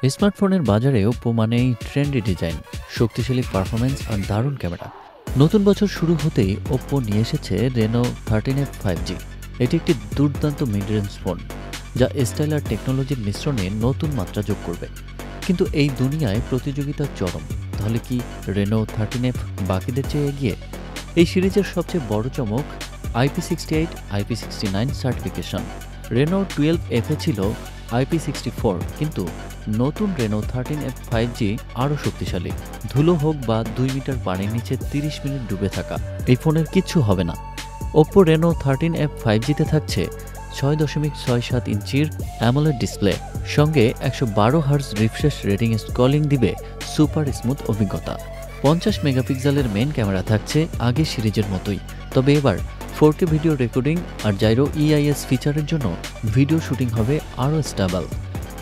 স্মার্টফোনের বাজারে ওপ্পো মানেই ট্রেন্ডি ডিজাইন, শক্তিশালী পারফরম্যান্স আর দারুণ ক্যামেরা। নতুন বছর শুরু হতেই ওপ্পো নিয়ে এসেছে রেনো 13F 5G। এটি একটি দুর্দান্ত মিড রেঞ্জ ফোন, যা স্টাইল আর টেকনোলজির মিশ্রণে নতুন মাত্রা যোগ করবে। কিন্তু এই দুনিয়ায় প্রতিযোগিতা চরম। তাহলে কি রেনো 13F বাকিদের চেয়ে এগিয়ে? এই সিরিজের সবচেয়ে বড় চমক IP68, IP69 certification. Reno 12F এ ছিল IP64, কিন্তু নতুন রেনো 13F 5G আরও শক্তিশালী। ধুলো হোক বা 2 মিটার পানির নিচে 30 মিনিট ডুবে থাকা, এই ফোনের কিচ্ছু হবে না। ওপ্পো রেনো 13F 5Gতে থাকছে 6.67 ইঞ্চির অ্যামোলেড ডিসপ্লে, সঙ্গে 112 হার্জ রিফ্রেশ রেটিং স্কলিং দিবে সুপার স্মুথ অভিজ্ঞতা। 50 মেগাপিক্সেলের মেন ক্যামেরা থাকছে আগের সিরিজের মতোই, তবে এবার 4K ভিডিও রেকর্ডিং আর জাইরো EIS ফিচারের জন্য ভিডিও শুটিং হবে আরও স্টেবল।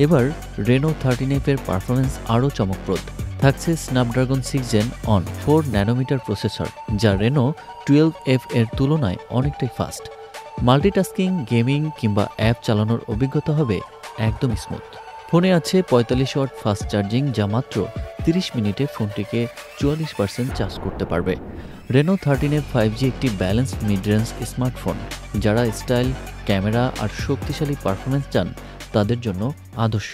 এবার রেনো 13F এর পারফরমেন্স আরও চমকপ্রদ। থাকছে Snapdragon 6 Gen on 4 nanometre processor, যা রেনো 12F এর তুলনায় অনেকটাই ফাস্ট। মাল্টিটাস্কিং, গেমিং কিংবা অ্যাপ চালানোর অভিজ্ঞতা হবে একদম স্মুথ। ফোনে আছে 45 ওয়াট ফাস্ট চার্জিং, যা মাত্র 30 মিনিটে ফোনটিকে 44% চার্জ করতে পারবে। রেনো 13F 5G একটি ব্যালেন্সড মিড রেঞ্জ স্মার্টফোন। যারা স্টাইল, ক্যামেরা আর শক্তিশালী পারফরমেন্স চান, তাদের জন্য আদর্শ।